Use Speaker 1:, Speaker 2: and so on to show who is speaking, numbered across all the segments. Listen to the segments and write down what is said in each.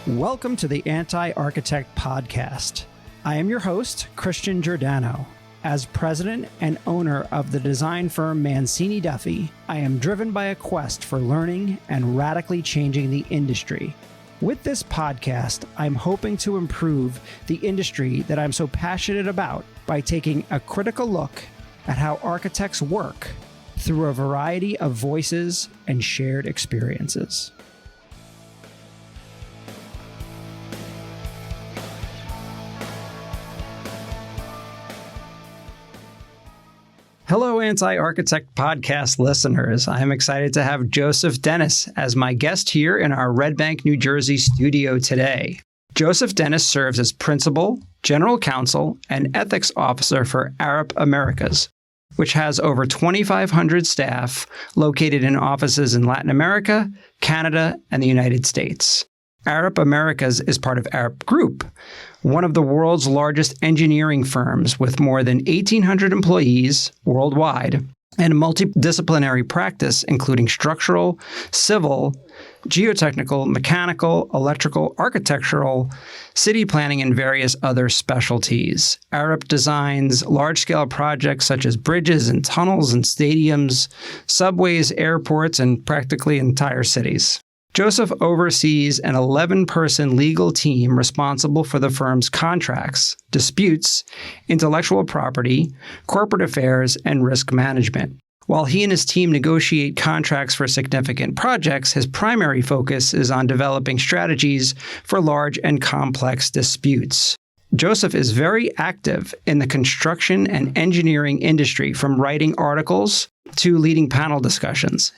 Speaker 1: Welcome to the Anti-Architect Podcast. I am your host, Christian Giordano. As president and owner of the design firm Mancini Duffy, I am driven by a quest for learning and radically changing the industry. With this podcast, I'm hoping to improve the industry that I'm so passionate about by taking a critical look at how architects work through a variety of voices and shared experiences. Hello, Anti-Architect Podcast listeners. I am excited to have Joseph Dennis as my guest here in our Red Bank, New Jersey studio today. Joseph Dennis serves as Principal, General Counsel, and Ethics Officer for Arup Americas, which has over 2,500 staff located in offices in Latin America, Canada, and the United States. Arup Americas is part of Arup Group, one of the world's largest engineering firms with more than 1,800 employees worldwide and a multi-disciplinary practice including structural, civil, geotechnical, mechanical, electrical, architectural, city planning, and various other specialties. Arup designs large-scale projects such as bridges and tunnels and stadiums, subways, airports, and practically entire cities. Joseph oversees an 11-person legal team responsible for the firm's contracts, disputes, intellectual property, corporate affairs, and risk management. While he and his team negotiate contracts for significant projects, his primary focus is on developing strategies for large and complex disputes. Joseph is very active in the construction and engineering industry, from writing articles to leading panel discussions.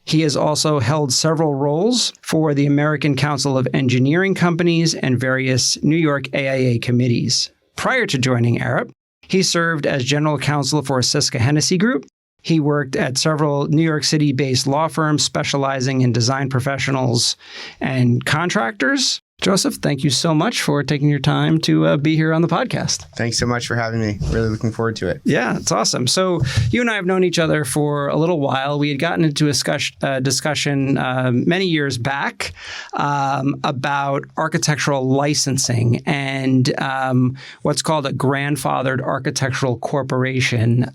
Speaker 1: He has also held several roles for the American Council of Engineering Companies and various New York AIA committees. Prior to joining Arup, he served as General Counsel for Syska Hennessy Group. He worked at several New York City-based law firms specializing in design professionals and contractors. Joseph, thank you so much for taking your time to be here on the podcast.
Speaker 2: Thanks so much for having me. Really looking forward to it.
Speaker 1: Yeah, it's awesome. So you and I have known each other for a little while. We had gotten into a discussion many years back about architectural licensing and what's called a grandfathered architectural corporation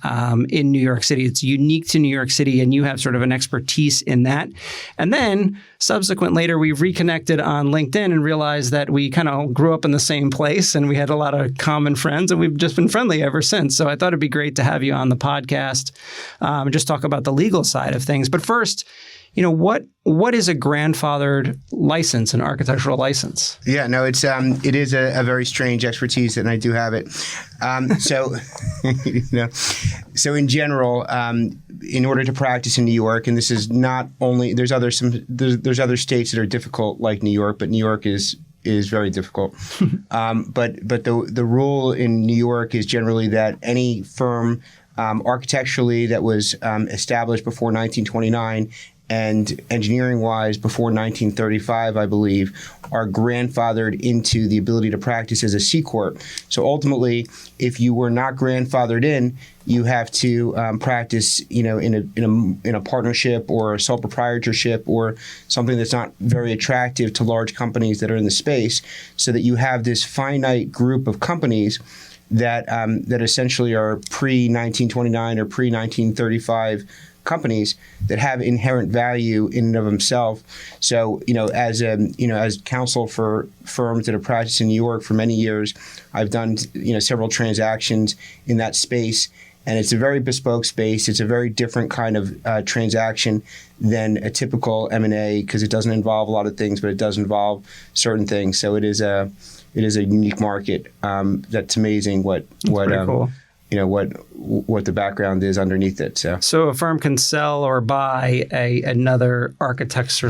Speaker 1: in New York City. It's unique to New York City, and you have sort of an expertise in that. And then later, we reconnected on LinkedIn and realized that we kind of grew up in the same place and we had a lot of common friends, and we've just been friendly ever since. So I thought it'd be great to have you on the podcast and just talk about the legal side of things. But first, what is a grandfathered license, an architectural license?
Speaker 2: Yeah, no, it is a very strange expertise, and I do have it. So in general, in order to practice in New York, and this is not only there's other states that are difficult like New York, but New York is very difficult. But the rule in New York is generally that any firm architecturally that was established before 1929 and engineering-wise before 1935, I believe, are grandfathered into the ability to practice as a C Corp. So ultimately, if you were not grandfathered in, you have to practice, in a partnership or a sole proprietorship or something that's not very attractive to large companies that are in the space, so that you have this finite group of companies that essentially are pre-1929 or pre-1935 companies that have inherent value in and of themselves. So, as counsel for firms that have practiced in New York for many years, I've done, several transactions in that space, and it's a very bespoke space. It's a very different kind of transaction than a typical M&A, because it doesn't involve a lot of things, but it does involve certain things. So it is a unique market. That's amazing what
Speaker 1: cool.
Speaker 2: What the background is underneath it. So
Speaker 1: a firm can sell or buy another architecture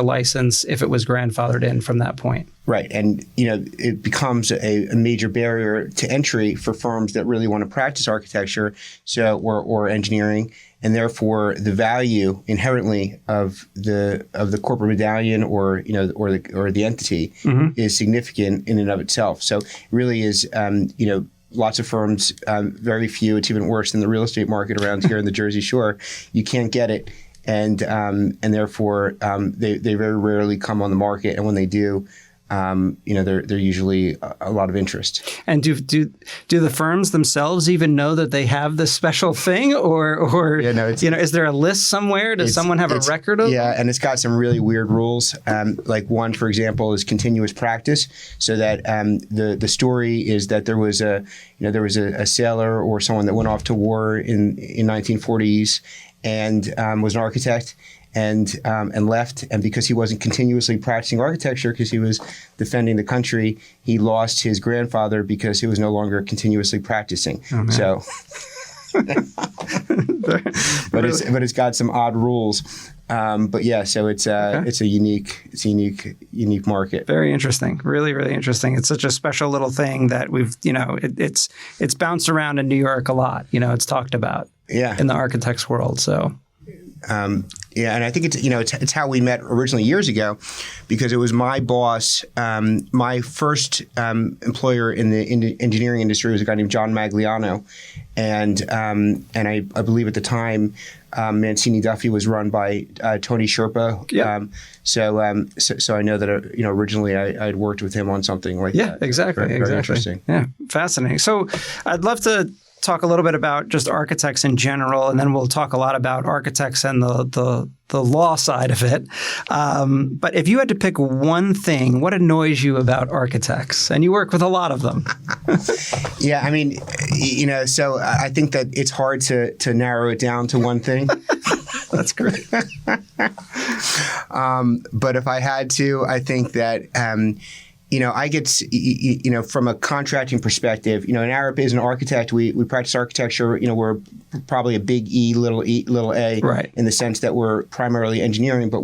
Speaker 1: license if it was grandfathered in from that point.
Speaker 2: Right. And, it becomes a major barrier to entry for firms that really want to practice architecture or engineering. And therefore, the value inherently of the corporate medallion or the entity is significant in and of itself. So it really is, lots of firms, very few. It's even worse than the real estate market around here in the Jersey Shore. You can't get it and therefore they very rarely come on the market. And when they do, they're usually a lot of interest.
Speaker 1: And do the firms themselves even know that they have this special thing, or is there a list somewhere? Does someone have a record of?
Speaker 2: Yeah, and it's got some really weird rules. Like one, for example, is continuous practice. So that the story is that there was a sailor or someone that went off to war in 1940s and was an architect. And left, and because he wasn't continuously practicing architecture, because he was defending the country, he lost his grandfather because he was no longer continuously practicing. Oh, so, but it's got some odd rules. But yeah, so it's a unique market.
Speaker 1: Very interesting, really, really interesting. It's such a special little thing that we've it's bounced around in New York a lot. It's talked about in the architects world. So.
Speaker 2: And I think it's how we met originally years ago, because it was my boss, my first employer in the engineering industry was a guy named John Magliano, and I believe at the time Mancini Duffy was run by Tony Sherpa.
Speaker 1: Yep.
Speaker 2: So I know that originally I had worked with him on something like that.
Speaker 1: Yeah, exactly.
Speaker 2: Very interesting.
Speaker 1: Yeah, fascinating. So I'd love to talk a little bit about just architects in general, and then we'll talk a lot about architects and the law side of it. But if you had to pick one thing, what annoys you about architects? And you work with a lot of them.
Speaker 2: Yeah, I mean, so I think that it's hard to narrow it down to one thing.
Speaker 1: That's great.
Speaker 2: But if I had to, I think that I get, from a contracting perspective, and Arup is an architect. We practice architecture. We're probably a big E, little a,
Speaker 1: right,
Speaker 2: in the sense that we're primarily engineering, but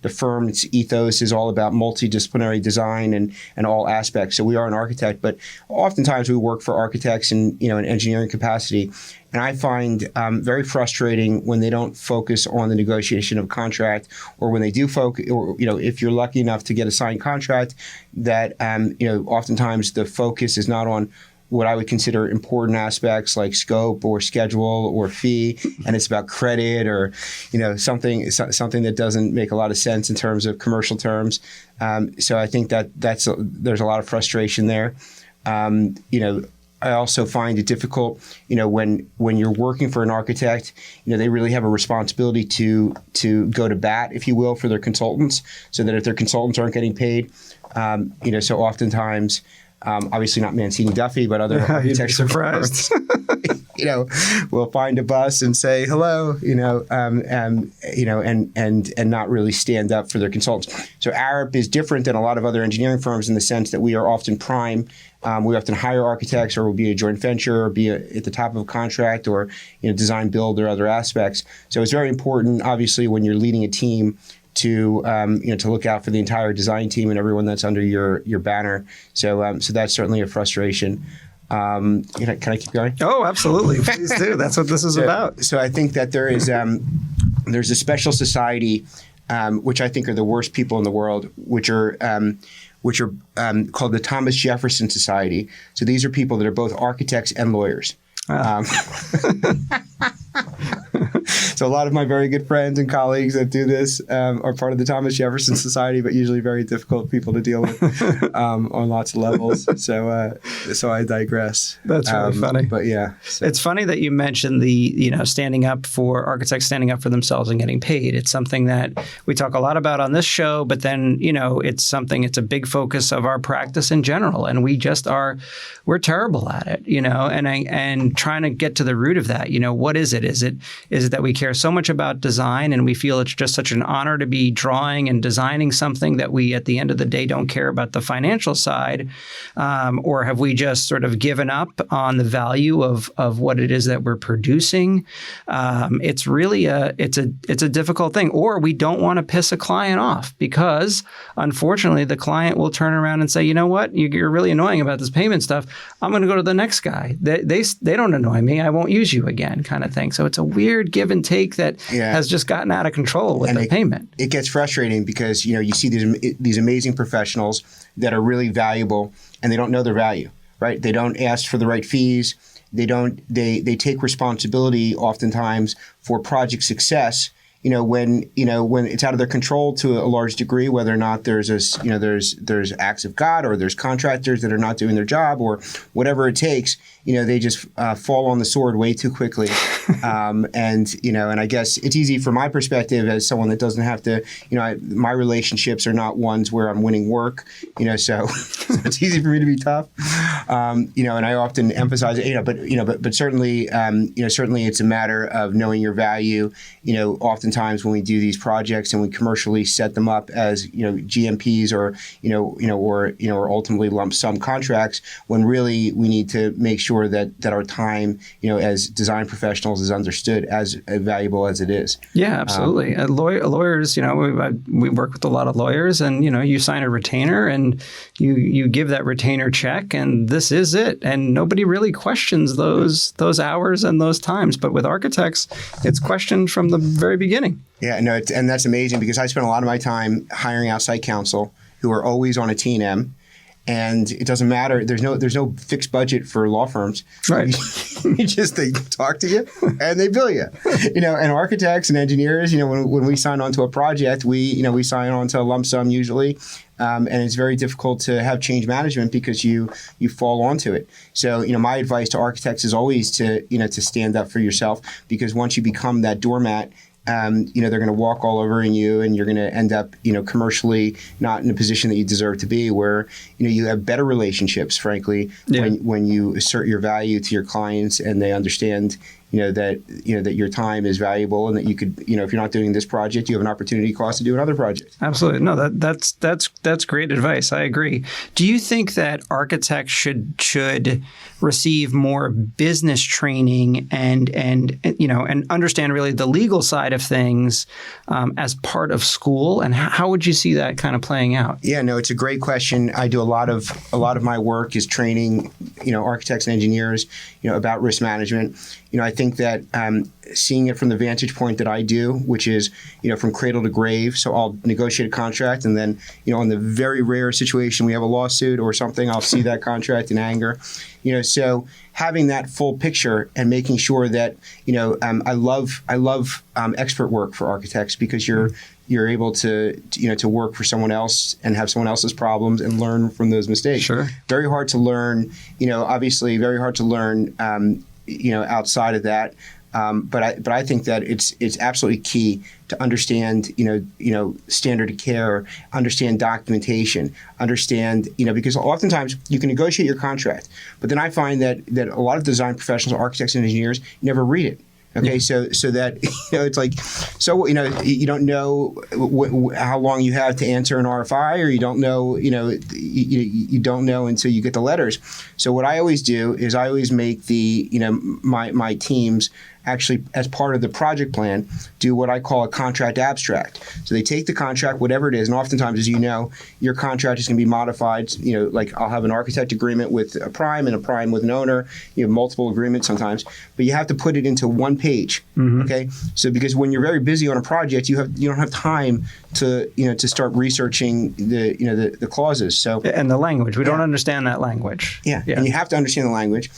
Speaker 2: the firm's ethos is all about multi-disciplinary design and all aspects. So we are an architect, but oftentimes we work for architects in an engineering capacity. And I find very frustrating when they don't focus on the negotiation of a contract, or when they do focus, or if you're lucky enough to get a signed contract, that oftentimes the focus is not on what I would consider important aspects like scope or schedule or fee, and it's about credit or something that doesn't make a lot of sense in terms of commercial terms. So I think there's a lot of frustration there. I also find it difficult, when you're working for an architect, they really have a responsibility to go to bat, if you will, for their consultants, so that if their consultants aren't getting paid, so oftentimes, obviously not Mancini Duffy, but other architects,
Speaker 1: surprised.
Speaker 2: We'll find a bus and say hello, and not really stand up for their consultants. So Arup is different than a lot of other engineering firms in the sense that we are often prime. We often hire architects, or we'll be a joint venture, or be at the top of a contract, or design, build, or other aspects. So it's very important, obviously, when you're leading a team, to look out for the entire design team and everyone that's under your banner. So that's certainly a frustration. Can I keep going?
Speaker 1: Oh, absolutely. Please do. That's what this is about.
Speaker 2: So I think that there is there's a special society, which I think are the worst people in the world, which are called the Thomas Jefferson Society. So these are people that are both architects and lawyers. So a lot of my very good friends and colleagues that do this are part of the Thomas Jefferson Society, but usually very difficult people to deal with on lots of levels. So I digress.
Speaker 1: That's really funny.
Speaker 2: But yeah. So.
Speaker 1: It's funny that you mentioned the, standing up for architects, standing up for themselves and getting paid. It's something that we talk a lot about on this show, but then, it's a big focus of our practice in general. And we're terrible at it, and trying to get to the root of that, what is it? Is it that we care so much about design and we feel it's just such an honor to be drawing and designing something that we, at the end of the day, don't care about the financial side? Or have we just sort of given up on the value of what it is that we're producing? It's really it's a difficult thing. Or we don't want to piss a client off because, unfortunately, the client will turn around and say, you know what, you're really annoying about this payment stuff. I'm going to go to the next guy. They don't annoy me. I won't use you again, kind of thing. So it's a weird give and take that has just gotten out of control with the payment.
Speaker 2: It gets frustrating because, you see these amazing professionals that are really valuable and they don't know their value, right? They don't ask for the right fees. They take responsibility oftentimes for project success when it's out of their control to a large degree, whether or not there's there's acts of God or there's contractors that are not doing their job or whatever it takes, they just fall on the sword way too quickly. And I guess it's easy from my perspective as someone that doesn't have to, my relationships are not ones where I'm winning work, so it's easy for me to be tough. And I often emphasize it, but certainly, certainly it's a matter of knowing your value. Oftentimes when we do these projects and we commercially set them up as, GMPs or ultimately lump sum contracts, when really we need to make sure that our time, as design professionals is understood as valuable as it is.
Speaker 1: Yeah, absolutely. Lawyers, we work with a lot of lawyers, and, you sign a retainer and you give that retainer check, and this is it. And nobody really questions those hours and those times. But with architects, it's questioned from the very beginning.
Speaker 2: Yeah, no, and that's amazing because I spend a lot of my time hiring outside counsel who are always on a T&M. And it doesn't matter. There's no fixed budget for law firms.
Speaker 1: Right.
Speaker 2: They talk to you and they bill you. And architects and engineers, when we sign on to a project, we sign on to a lump sum usually. And it's very difficult to have change management because you fall onto it. So, my advice to architects is always to stand up for yourself, because once you become that doormat, they're going to walk all over in you, and you're going to end up, commercially not in a position that you deserve to be, where, you have better relationships, frankly, when you assert your value to your clients and they understand, that your time is valuable, and that you could, if you're not doing this project, you have an opportunity cost to do another project.
Speaker 1: Absolutely. No, that's great advice. I agree. Do you think that architects should receive more business training and understand really the legal side of things as part of school? And how would you see that kind of playing out? Yeah,
Speaker 2: no, it's a great question. I do a lot of my work is training, architects and engineers, about risk management. I think that seeing it from the vantage point that I do, which is, from cradle to grave. So I'll negotiate a contract, and then, in the very rare situation we have a lawsuit or something, I'll see that contract in anger. So having that full picture and making sure that, I love expert work for architects, because you're able to work for someone else and have someone else's problems and learn from those mistakes.
Speaker 1: Sure.
Speaker 2: Very hard to learn, obviously very hard to learn, outside of that. But I think that it's absolutely key to understand, standard of care, understand documentation, understand, because oftentimes you can negotiate your contract, but then I find that a lot of design professionals, architects and engineers, never read it. Okay, so that it's like, you don't know how long you have to answer an RFI, or you don't know, you don't know until you get the letters. So what I always do is I always make the my teams actually, as part of the project plan, do what I call a contract abstract. So they take the contract, whatever it is, and oftentimes, as you know, your contract is going to be modified. Like I'll have an architect agreement with a prime and a prime with an owner. You have multiple agreements sometimes, but you have to put it into one page. Mm-hmm. Okay, so because when you're very busy on a project, you don't have time to start researching the clauses. So
Speaker 1: and the language, we don't understand that language.
Speaker 2: Yeah, and you have to understand the language.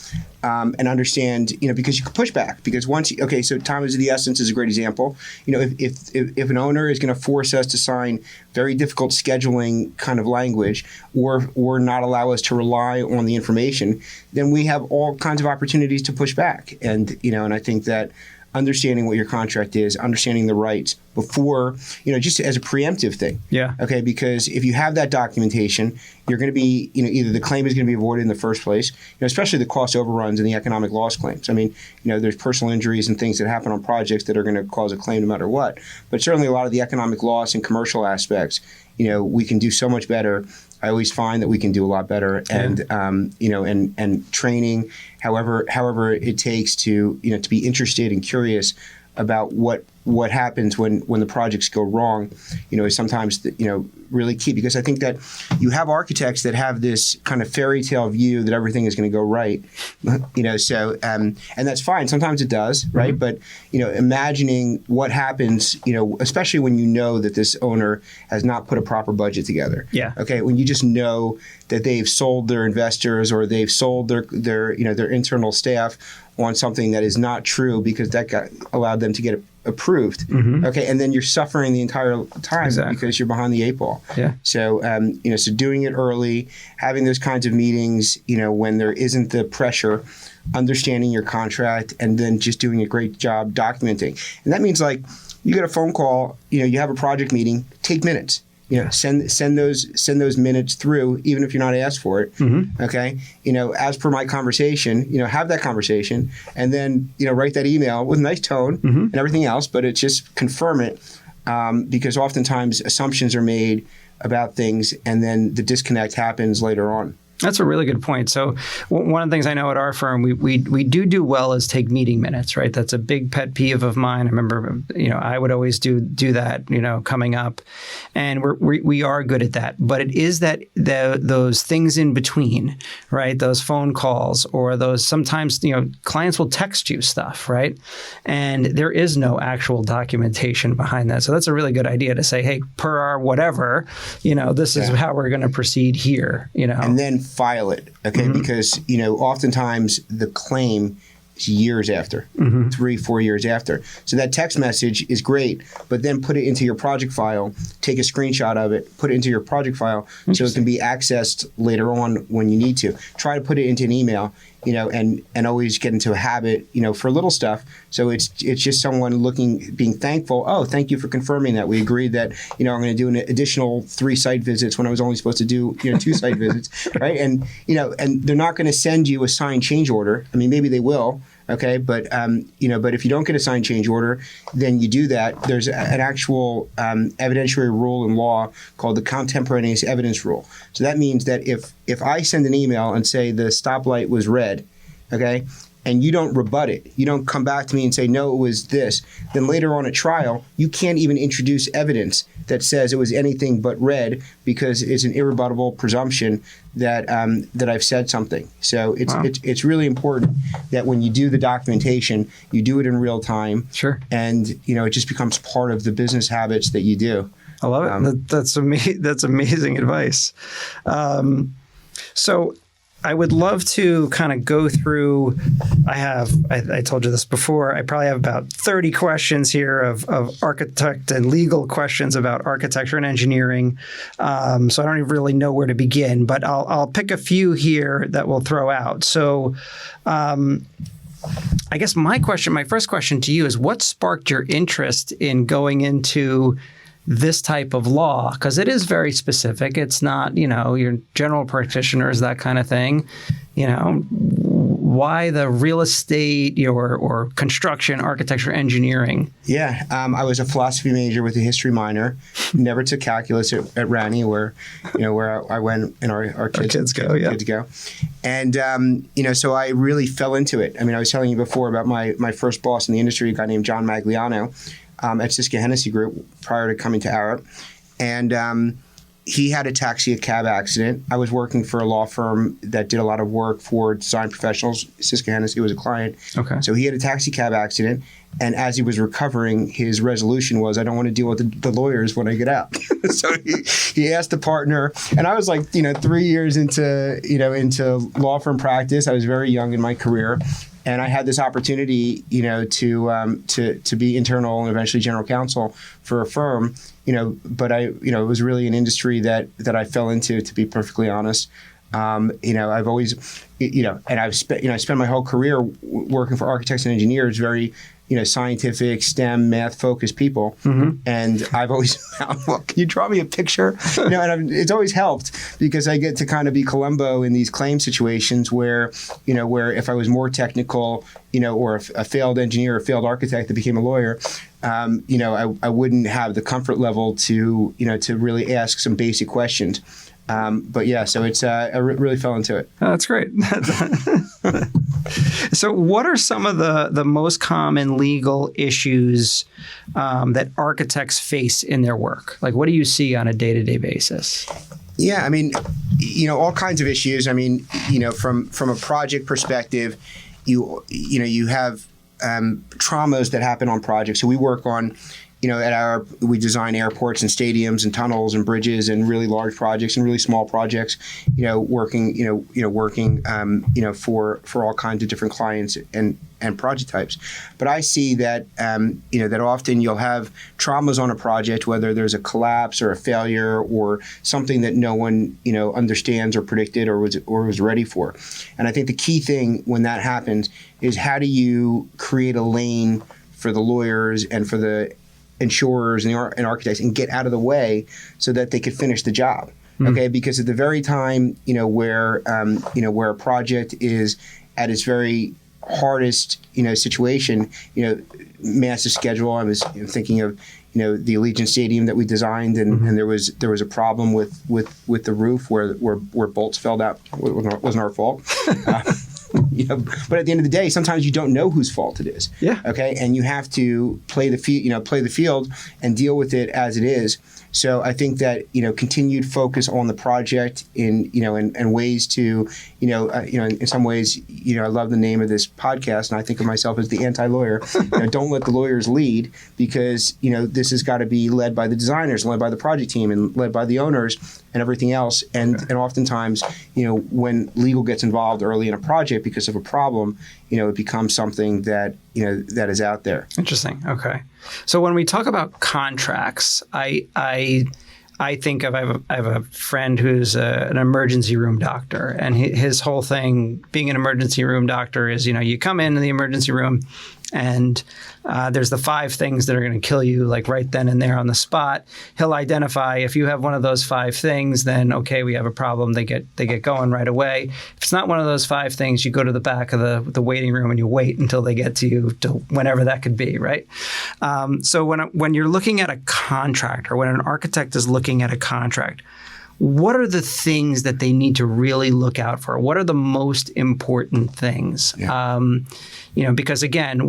Speaker 2: And understand, because you can push back. Because so time is of the essence is a great example. If an owner is going to force us to sign very difficult scheduling kind of language, or not allow us to rely on the information, then we have all kinds of opportunities to push back. And I think that understanding what your contract is, understanding the rights before, just as a preemptive thing.
Speaker 1: Yeah.
Speaker 2: Okay, because if you have that documentation, you're going to be, either the claim is going to be avoided in the first place, especially the cost overruns and the economic loss claims. I mean, there's personal injuries and things that happen on projects that are going to cause a claim no matter what. But certainly a lot of the economic loss and commercial aspects, we can do so much better. I always find that we can do a lot better, and and training, however it takes to to be interested and curious about what happens when the projects go wrong, is sometimes really key, because I think that you have architects that have this kind of fairy tale view that everything is going to go right, so and that's fine. Sometimes it does, right? Mm-hmm. But imagining what happens, especially when that this owner has not put a proper budget together.
Speaker 1: Yeah.
Speaker 2: Okay. When you just know that they've sold their investors, or they've sold their internal staff on something that is not true, because that allowed them to get approved. Okay, and then you're suffering the entire time because you're behind the 8 ball.
Speaker 1: Yeah.
Speaker 2: So so doing it early, having those kinds of meetings, when there isn't the pressure, understanding your contract, and then just doing a great job documenting. And that means like you get a phone call, you have a project meeting, take minutes. Send those minutes through, even if you're not asked for it. Okay, as per my conversation, have that conversation, and then write that email with a nice tone and everything else. But it's just confirm it, because oftentimes assumptions are made about things, and then the disconnect happens later on.
Speaker 1: That's a really good point. So one of the things I know at our firm, we do well is take meeting minutes, right? That's a big pet peeve of mine. I remember, I would always do that, coming up, and we are good at that. But it is those things in between, right? Those phone calls or those sometimes, clients will text you stuff, right? And there is no actual documentation behind that. So that's a really good idea to say, hey, per our whatever, this is how we're going to proceed here,
Speaker 2: And then file it, okay? Because, oftentimes the claim is years after, 3-4 years after. So that text message is great, but then put it into your project file, take a screenshot of it, put it into your project file so it can be accessed later on when you need to. Try to put it into an email, and always get into a habit, for little stuff. So it's just someone being thankful. Oh, thank you for confirming that. We agreed that, I'm going to do an additional 3 site visits when I was only supposed to do, 2 site visits, right? And, and they're not going to send you a signed change order. I mean, maybe they will. Okay, but but if you don't get a signed change order, then you do that. There's an actual evidentiary rule in law called the contemporaneous evidence rule. So that means that if I send an email and say the stoplight was red, okay, and you don't rebut it, you don't come back to me and say, no, it was this, then later on at trial, you can't even introduce evidence that says it was anything but red, because it's an irrebuttable presumption that that I've said something. So it's really important that when you do the documentation, you do it in real time.
Speaker 1: Sure.
Speaker 2: And it just becomes part of the business habits that you do.
Speaker 1: I love it. That's amazing advice. So I would love to kind of go through, I told you this before, I probably have about 30 questions here of architect and legal questions about architecture and engineering. So I don't even really know where to begin, but I'll pick a few here that we'll throw out. So I guess my first question to you is, what sparked your interest in going into this type of law? Because it is very specific. It's not, your general practitioners, that kind of thing. Why the real estate or construction, architecture, engineering?
Speaker 2: Yeah, I was a philosophy major with a history minor. Never took calculus at Rani, where I went and our kids go. And so I really fell into it. I mean, I was telling you before about my first boss in the industry, a guy named John Magliano, at Syska Hennessy Group prior to coming to Arup. And he had a taxi cab accident. I was working for a law firm that did a lot of work for design professionals. Syska Hennessy was a client. Okay. So he had a taxi cab accident. And as he was recovering, his resolution was, I don't want to deal with the lawyers when I get out. So he asked the partner, and I was like, 3 years into law firm practice. I was very young in my career. And I had this opportunity, to be internal and eventually general counsel for a firm, but it was really an industry that I fell into, to be perfectly honest. I've always, and I've spent my whole career working for architects and engineers, very, scientific, STEM, math-focused people. And I've always found, well, can you draw me a picture? And it's always helped because I get to kind of be Columbo in these claim situations where if I was more technical, or a failed engineer or failed architect that became a lawyer, I wouldn't have the comfort level to really ask some basic questions. But yeah, so it's I really fell into it.
Speaker 1: Oh, that's great. So what are some of the most common legal issues that architects face in their work? Like, what do you see on a day-to-day basis?
Speaker 2: Yeah, I mean, all kinds of issues. I mean, from a project perspective, you have traumas that happen on projects. So we work on we design airports and stadiums and tunnels and bridges and really large projects and really small projects, working for all kinds of different clients and project types. But I see that, that often you'll have traumas on a project, whether there's a collapse or a failure or something that no one, understands or predicted or was ready for. And I think the key thing when that happens is how do you create a lane for the lawyers and for the insurers and architects and get out of the way so that they could finish the job. Okay, because at the very time, where a project is at its very hardest, situation, massive schedule. I was thinking of, the Allegiant Stadium that we designed, and there was a problem with the roof where bolts fell out. It wasn't our fault. But at the end of the day, sometimes you don't know whose fault it is. Yeah. Okay, and you have to play the field and deal with it as it is. So I think that continued focus on the project in ways to in some ways I love the name of this podcast, and I think of myself as the anti-lawyer. Don't let the lawyers lead, because this has got to be led by the designers, led by the project team, and led by the owners and everything else. And oftentimes when legal gets involved early in a project because of a problem, it becomes something that that is out there.
Speaker 1: Interesting. Okay. So when we talk about contracts, I think of I have a friend who's an emergency room doctor, and his whole thing being an emergency room doctor is you come into the emergency room and there's the 5 things that are going to kill you, like right then and there on the spot. He'll identify if you have one of those 5 things, then okay, we have a problem. They get going right away. If it's not one of those 5 things, you go to the back of the waiting room and you wait until they get to you, till whenever that could be, right? So when you're looking at a contract, or when an architect is looking at a contract, what are the things that they need to really look out for? What are the most important things? Yeah. Because again,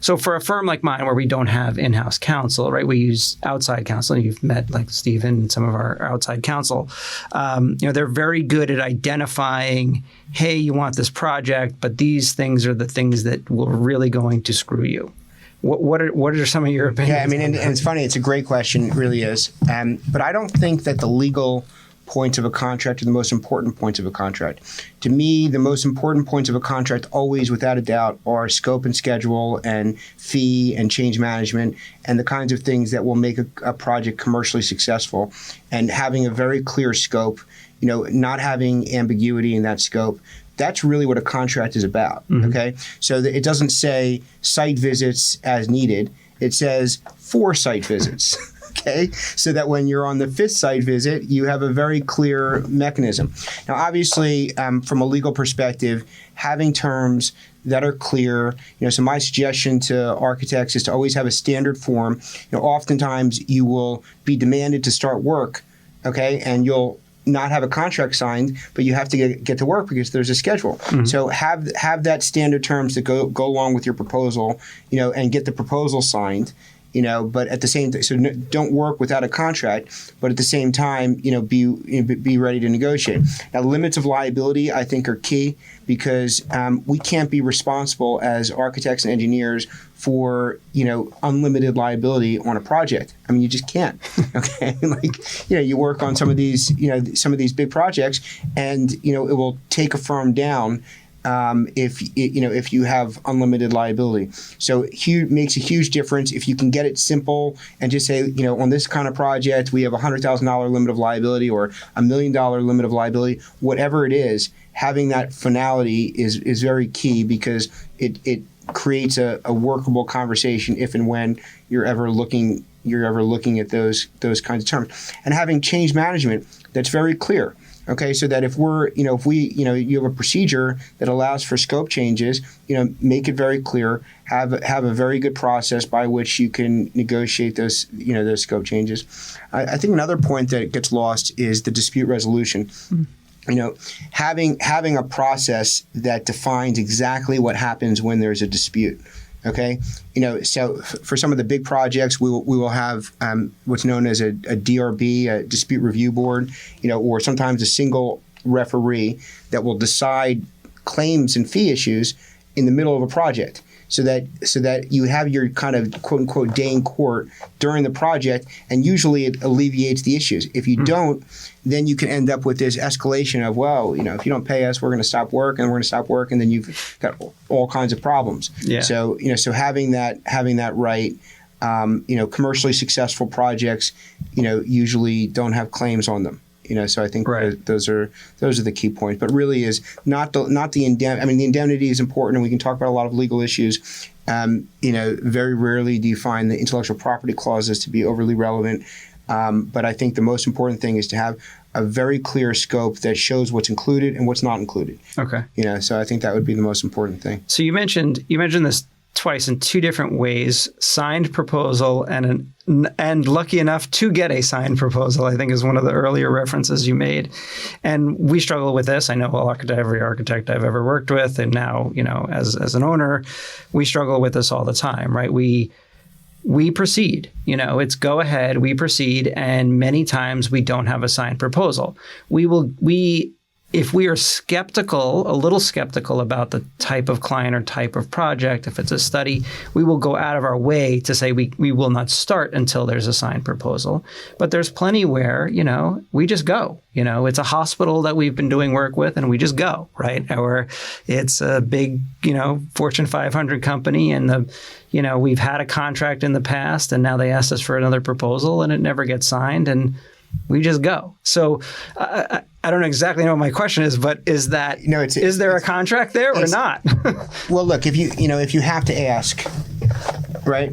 Speaker 1: so for a firm like mine where we don't have in-house counsel, right? We use outside counsel. You've met like Stephen and some of our outside counsel. They're very good at identifying, hey, you want this project, but these things are the things that will really going to screw you. What are some of your opinions?
Speaker 2: Yeah, I mean, and it's funny. It's a great question. It really is. But I don't think that the legal points of a contract are the most important points of a contract. To me, the most important points of a contract always, without a doubt, are scope and schedule and fee and change management and the kinds of things that will make a project commercially successful. And having a very clear scope, not having ambiguity in that scope. That's really what a contract is about, okay? So it doesn't say site visits as needed. It says 4 site visits, okay? So that when you're on the 5th site visit, you have a very clear mechanism. Now, obviously, from a legal perspective, having terms that are clear, so my suggestion to architects is to always have a standard form. Oftentimes you will be demanded to start work, okay? And you'll not have a contract signed, but you have to get to work because there's a schedule. So have that standard terms that go along with your proposal, and get the proposal signed, but at the same time, so don't work without a contract, but at the same time, be ready to negotiate. Now, limits of liability, I think, are key, because we can't be responsible as architects and engineers for, unlimited liability on a project. I mean, you just can't. Okay, you work on some of these big projects, and it will take a firm down if you have unlimited liability. So makes a huge difference if you can get it simple and just say, on this kind of project, we have a $100,000 limit of liability or $1 million limit of liability, whatever it is. Having that finality is very key, because it creates a workable conversation if and when you're ever looking at those kinds of terms. And having change management that's very clear. Okay, so that if you have a procedure that allows for scope changes, make it very clear. Have a very good process by which you can negotiate those scope changes. I think another point that gets lost is the dispute resolution. Having a process that defines exactly what happens when there's a dispute. Okay, so for some of the big projects, we will have what's known as a DRB, a dispute review board, or sometimes a single referee that will decide claims and fee issues in the middle of a project. so that you have your kind of quote unquote day in court during the project, and usually it alleviates the issues. If you don't, then you can end up with this escalation of, well, if you don't pay us, we're going to stop work, and we're going to stop work, and then you've got all kinds of problems. Yeah. So so having that right. Commercially successful projects, usually don't have claims on them. So I think those are the key points. But really is not the indemnity. I mean, the indemnity is important, and we can talk about a lot of legal issues. Very rarely do you find the intellectual property clauses to be overly relevant. But I think the most important thing is to have a very clear scope that shows what's included and what's not included.
Speaker 1: Okay.
Speaker 2: So I think that would be the most important thing.
Speaker 1: So you mentioned this twice in two different ways: signed proposal and lucky enough to get a signed proposal, I think is one of the earlier references you made. And we struggle with this. I know every architect I've ever worked with, and now, as an owner, we struggle with this all the time, right? We proceed, it's go ahead, we proceed. And many times we don't have a signed proposal. If we are a little skeptical about the type of client or type of project, if it's a study, we will go out of our way to say we will not start until there's a signed proposal. But there's plenty where, we just go. It's a hospital that we've been doing work with, and we just go, right? Or it's a big, Fortune 500 company, and we've had a contract in the past, and now they asked us for another proposal, and it never gets signed, and we just go. So I don't exactly know what my question is, but is that is there a contract there or not?
Speaker 2: Well, look, if you have to ask, right?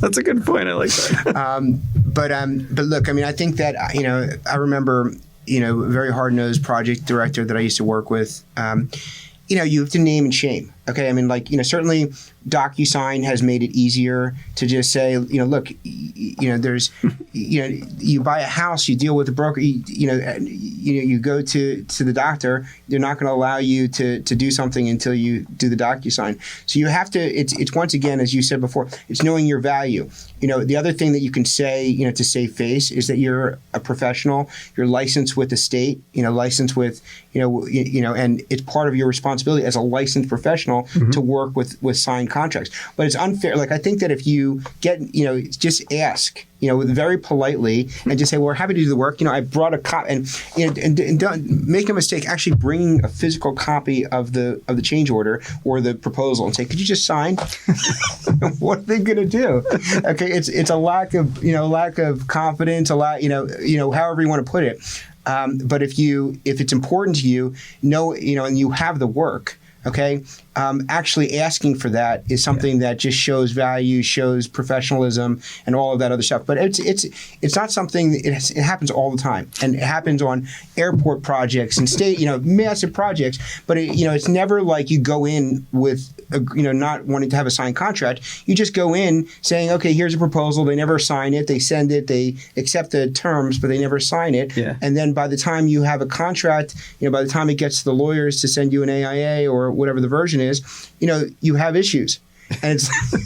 Speaker 1: That's a good point. I like that.
Speaker 2: But look, I mean, I think that I remember a very hard-nosed project director that I used to work with. You have to name and shame. Okay, I mean, certainly DocuSign has made it easier to just say, look, there's, you buy a house, you deal with a broker, you go to the doctor, they're not going to allow you to do something until you do the DocuSign. So you have to, it's once again, as you said before, it's knowing your value. The other thing that you can say, to save face is that you're a professional, you're licensed with the state, licensed with, and it's part of your responsibility as a licensed professional to work with signed contracts. But it's unfair. I think that if you get, just ask, very politely, and just say, well, we're happy to do the work. I brought a copy, and don't make a mistake actually bringing a physical copy of the change order or the proposal and say, could you just sign? What are they going to do? Okay, it's a lack of confidence, however you want to put it. But if it's important to you, and you have the work. Okay, actually asking for that is something that just shows value, shows professionalism, and all of that other stuff. But it's not something. It happens all the time, and it happens on airport projects and state, massive projects. But it's never like you go in with not wanting to have a signed contract. You just go in saying, okay, here's a proposal. They never sign it. They send it. They accept the terms, but they never sign it. Yeah. And then by the time you have a contract, by the time it gets to the lawyers to send you an AIA or whatever the version is, you have issues. And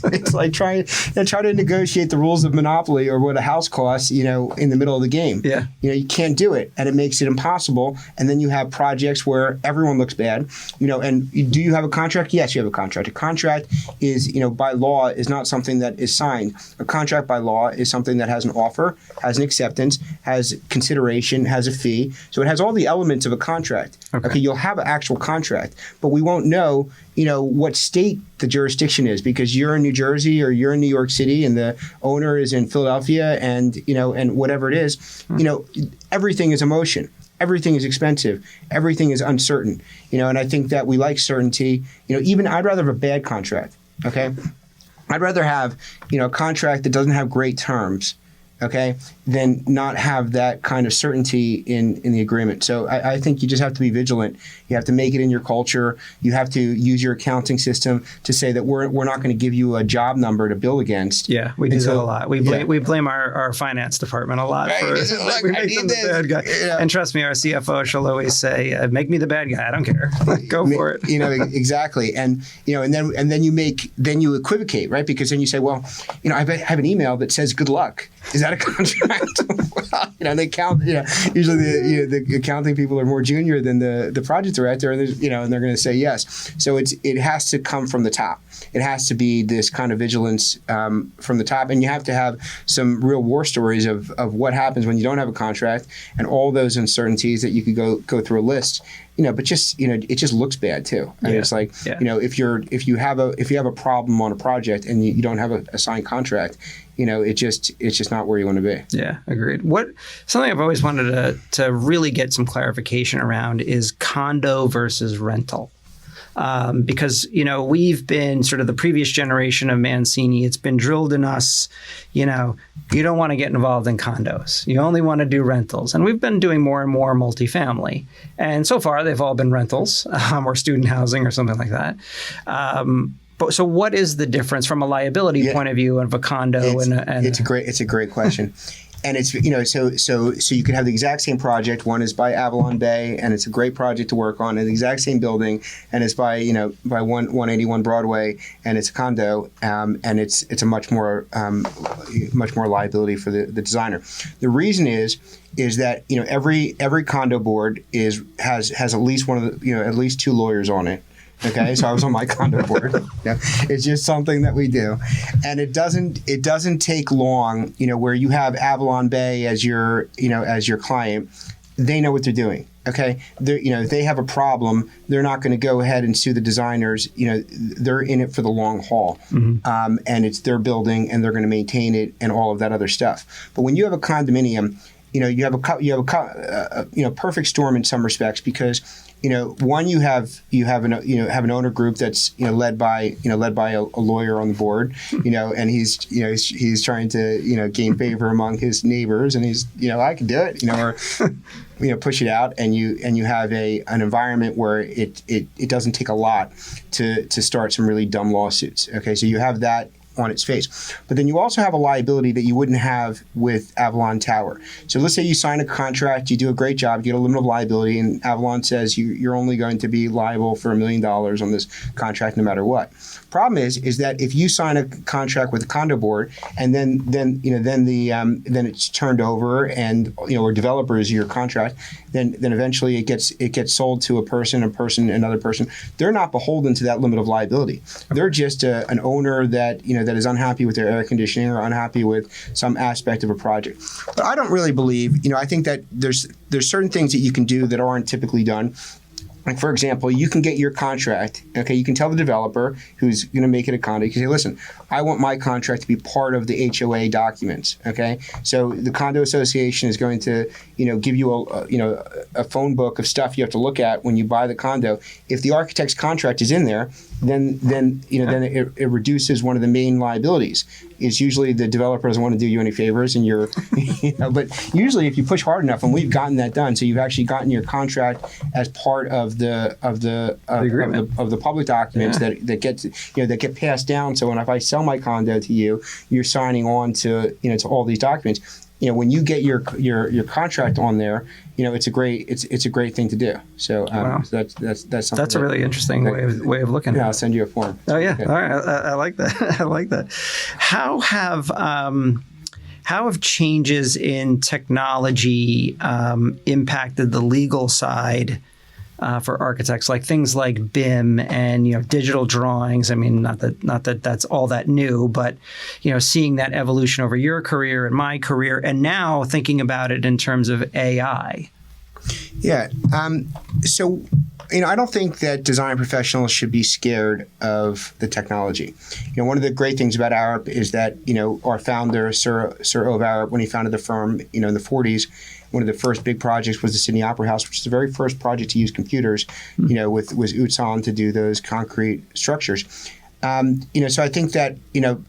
Speaker 2: it's like trying to negotiate the rules of monopoly or what a house costs, in the middle of the game. Yeah. You can't do it, and it makes it impossible. And then you have projects where everyone looks bad. And do you have a contract? Yes, you have a contract. A contract is, by law, is not something that is signed. A contract by law is something that has an offer, has an acceptance, has consideration, has a fee. So it has all the elements of a contract. Okay, you'll have an actual contract, but we won't know, what state the jurisdiction is, because you're in New Jersey or you're in New York City and the owner is in Philadelphia, and and whatever it is, everything is emotion. Everything is expensive. Everything is uncertain. And I think that we like certainty. Even I'd rather have a bad contract. Okay, I'd rather have a contract that doesn't have great terms. Okay, then not have that kind of certainty in the agreement. So I think you just have to be vigilant. You have to make it in your culture. You have to use your accounting system to say that we're not going to give you a job number to bill against.
Speaker 1: Yeah, we do that a lot. We blame our finance department a lot for we make them the bad guy. And trust me, our CFO, she'll always say, "Make me the bad guy. I don't care. Go for it."
Speaker 2: Exactly. And and then you equivocate, right? Because then you say, "Well, I have an email that says good luck." Is that a contract? Well, they count. Usually the accounting people are more junior than the project director, and and they're going to say yes. So it has to come from the top. It has to be this kind of vigilance from the top, and you have to have some real war stories of what happens when you don't have a contract and all those uncertainties that you could go through a list. But just it just looks bad too. I mean, it's like if you have a problem on a project and you don't have a signed contract, it's just not where you want to be.
Speaker 1: Yeah, agreed. Something I've always wanted to really get some clarification around is condo versus rental. Because, we've been sort of the previous generation of Mancini. It's been drilled in us, you don't want to get involved in condos. You only want to do rentals. And we've been doing more and more multifamily. And so far, they've all been rentals or student housing or something like that. So what is the difference from a liability point of view of a condo?
Speaker 2: It's a great question. And it's, so you could have the exact same project. One is by Avalon Bay, and it's a great project to work on, and the exact same building, and it's by 181 Broadway, and it's a condo, and it's a much more liability for the designer. The reason is that every condo board has at least one of the at least two lawyers on it. Okay, so I was on my condo board. It's just something that we do, and it doesn't take long. Where you have Avalon Bay as your client, they know what they're doing. Okay, if they have a problem, they're not going to go ahead and sue the designers. They're in it for the long haul, and it's their building, and they're going to maintain it and all of that other stuff. But when you have a condominium, you have a perfect storm in some respects because. One, you have an owner group that's led by a lawyer on the board, and he's trying to gain favor among his neighbors, and he's I can do it, or push it out, and you have an environment where it doesn't take a lot to start some really dumb lawsuits. Okay, so you have that on its face. But then you also have a liability that you wouldn't have with Avalon Tower. So let's say you sign a contract, you do a great job, you get a limit of liability, and Avalon says you're only going to be liable for $1 million on this contract no matter what. Problem is that if you sign a contract with the condo board and then it's turned over and or developer is your contract, then eventually it gets sold to another person. They're not beholden to that limit of liability. They're just an owner that that is unhappy with their air conditioning or unhappy with some aspect of a project. But I don't really believe, I think that there's certain things that you can do that aren't typically done. Like, for example, you can get your contract, okay, you can tell the developer who's going to make it a condo, you can say, listen, I want my contract to be part of the HOA documents, okay? So the condo association is going to, give you a phone book of stuff you have to look at when you buy the condo. If the architect's contract is in there, then it reduces one of the main liabilities. It's usually the developer doesn't want to do you any favors, and you're, but usually if you push hard enough, and we've gotten that done, so you've actually gotten your contract as part of the public documents that get passed down. So if I sell my condo to you, you're signing on to to all these documents. When you get your contract on there, it's a great thing to do. So,
Speaker 1: wow.
Speaker 2: So that's something.
Speaker 1: That's a really interesting way of looking at it.
Speaker 2: Yeah, I'll send you a form.
Speaker 1: Oh yeah,
Speaker 2: okay.
Speaker 1: All right. I like that. I like that. How have changes in technology impacted the legal side for architects, like things like BIM and digital drawings? I mean, not that that's all that new, but seeing that evolution over your career and my career, and now thinking about it in terms of AI.
Speaker 2: Yeah. So I don't think that design professionals should be scared of the technology. One of the great things about Arup is that our founder, Sir Ove Arup, when he founded the firm, in the 40s. One of the first big projects was the Sydney Opera House, which is the very first project to use computers, with Utsan to do those concrete structures. So I think that,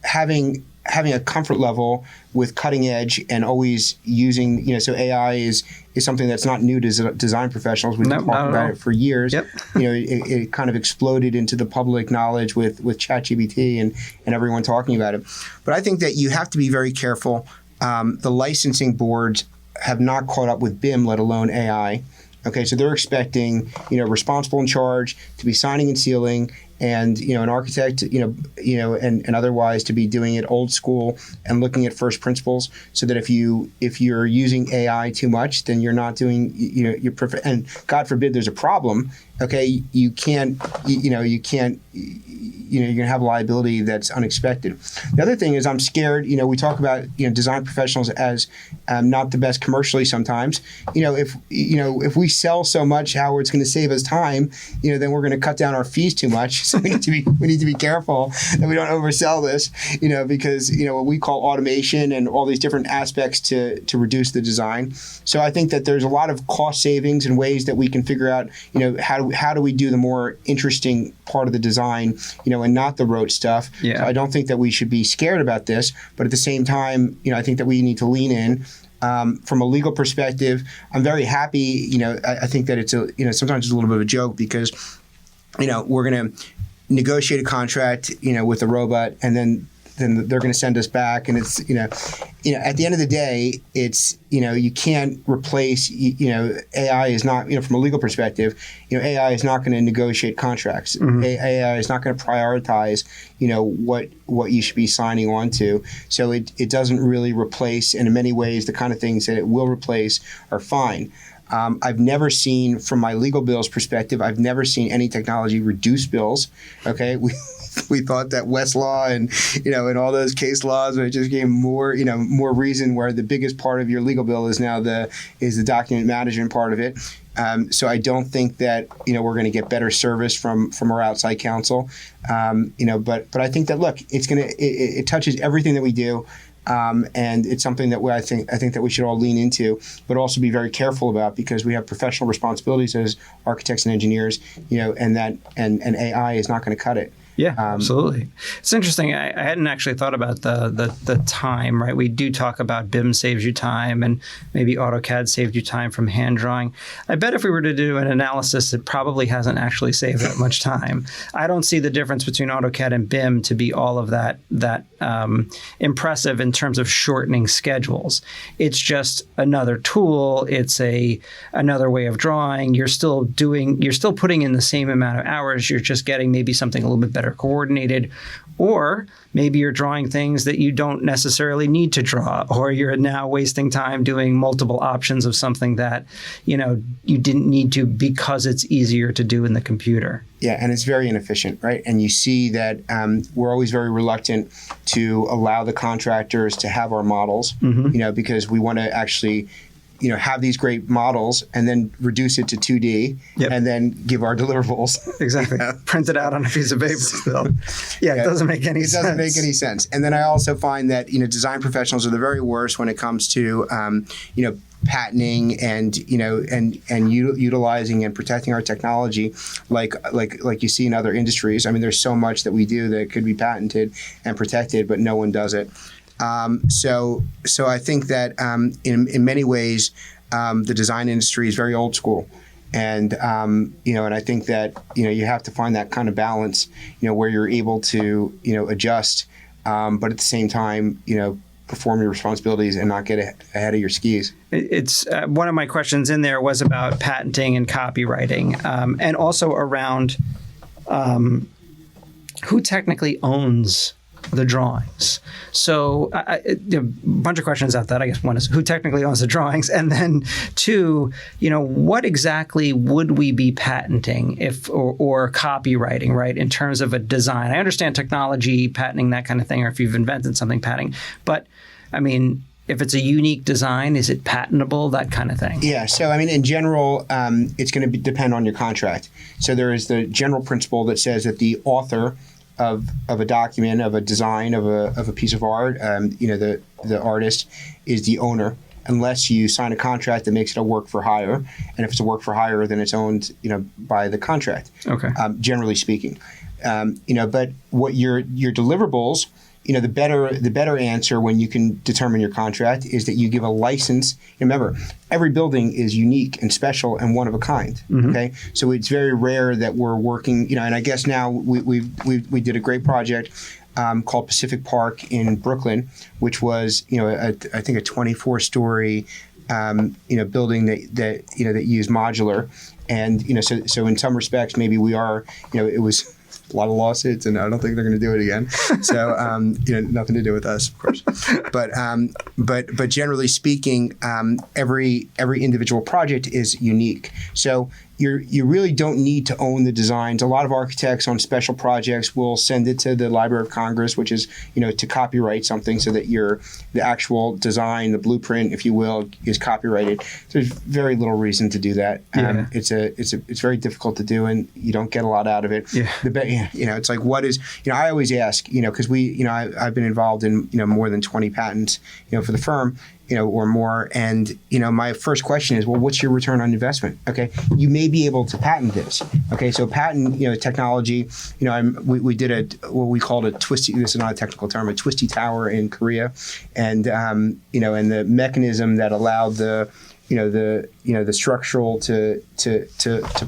Speaker 2: having a comfort level with cutting edge and always using, so AI is something that's not new to design professionals. We've been talking about it for years. Yep. It kind of exploded into the public knowledge with ChatGPT and everyone talking about it. But I think that you have to be very careful. The licensing boards have not caught up with BIM, let alone AI. Okay, so they're expecting, responsible in charge to be signing and sealing and an architect, and otherwise to be doing it old school and looking at first principles, so that if you're using AI too much, then you're not doing your perfect. And God forbid there's a problem. Okay, you're gonna have liability that's unexpected. The other thing is, I'm scared. We talk about design professionals as not the best commercially sometimes. If we sell so much, how it's going to save us time, then we're going to cut down our fees too much. So we need to be careful that we don't oversell this. Because what we call automation and all these different aspects to reduce the design. So I think that there's a lot of cost savings and ways that we can figure out how do we do the more interesting part of the design, and not the rote stuff.
Speaker 1: Yeah.
Speaker 2: So I don't think that we should be scared about this, but at the same time, I think that we need to lean in. From a legal perspective, I'm very happy. I think that it's sometimes it's a little bit of a joke because, we're going to negotiate a contract, with a robot, and then they're going to send us back, and it's at the end of the day, it's you can't replace AI is not from a legal perspective, AI is not going to negotiate contracts. Mm-hmm. AI is not going to prioritize what you should be signing on to. So it doesn't really replace, and in many ways the kind of things that it will replace are fine. I've never seen, from my legal bills perspective, I've never seen any technology reduce bills. Okay, we thought that Westlaw and all those case laws, it just gave more reason where the biggest part of your legal bill is now the document management part of it. So I don't think that we're going to get better service from our outside counsel. But I think that it touches everything that we do. And it's something that I think that we should all lean into, but also be very careful about, because we have professional responsibilities as architects and engineers, and AI is not going to cut it.
Speaker 1: Yeah, absolutely. It's interesting. I hadn't actually thought about the time, right? We do talk about BIM saves you time, and maybe AutoCAD saved you time from hand drawing. I bet if we were to do an analysis, it probably hasn't actually saved that much time. I don't see the difference between AutoCAD and BIM to be all of that impressive in terms of shortening schedules. It's just another tool. It's another way of drawing. You're still putting in the same amount of hours. You're just getting maybe something a little bit better coordinated, or maybe you're drawing things that you don't necessarily need to draw, or you're now wasting time doing multiple options of something that you didn't need to because it's easier to do in the computer.
Speaker 2: Yeah, and it's very inefficient, right? And you see that we're always very reluctant to allow the contractors to have our models, mm-hmm. Because we want to actually have these great models and then reduce it to 2D, yep. and then give our deliverables.
Speaker 1: Exactly. Print it out on a piece of paper still. Yeah, it doesn't make any sense.
Speaker 2: It doesn't make any sense. And then I also find that, design professionals are the very worst when it comes to, patenting and utilizing and protecting our technology, like you see in other industries. I mean, there's so much that we do that could be patented and protected, but no one does it. So I think that in many ways the design industry is very old school, and and I think that you have to find that kind of balance, where you're able to adjust, but at the same time perform your responsibilities and not get ahead of your skis.
Speaker 1: It's one of my questions in there was about patenting and copywriting, and also around who technically owns the drawings. So a bunch of questions out that. I guess one is who technically owns the drawings, and then two, what exactly would we be patenting or copywriting, right, in terms of a design? I understand technology, patenting, that kind of thing, or if you've invented something, patenting. But I mean, if it's a unique design, is it patentable, that kind of thing? Yeah.
Speaker 2: So, I mean, in general, it's going to depend on your contract. So there is the general principle that says that the author of a document, of a design, of a piece of art, the artist is the owner, unless you sign a contract that makes it a work for hire. And if it's a work for hire, then it's owned, by the contract. Okay. Generally speaking, but what your deliverables, the better answer when you can determine your contract is that you give a license. Remember, every building is unique and special and one of a kind. Mm-hmm. Okay, so it's very rare that we're working. And I guess now we did a great project called Pacific Park in Brooklyn, which was I think a 24-story building that used modular, and so in some respects maybe we are it was a lot of lawsuits, and I don't think they're going to do it again. So, nothing to do with us, of course. But generally speaking, every individual project is unique. So you really don't need to own the designs. A lot of architects on special projects will send it to the Library of Congress, which is, to copyright something so that the actual design, the blueprint, if you will, is copyrighted. There's very little reason to do that.
Speaker 1: Yeah.
Speaker 2: It's very difficult to do, and you don't get a lot out of it.
Speaker 1: Yeah.
Speaker 2: It's like, what is, I always ask, because I've been involved in, more than 20 patents, for the firm, or more. And, my first question is, well, what's your return on investment? Okay. You may be able to patent this. Okay. So patent, technology, we did what we called a twisty, this is not a technical term, a twisty tower in Korea. And, and the mechanism that allowed the structural to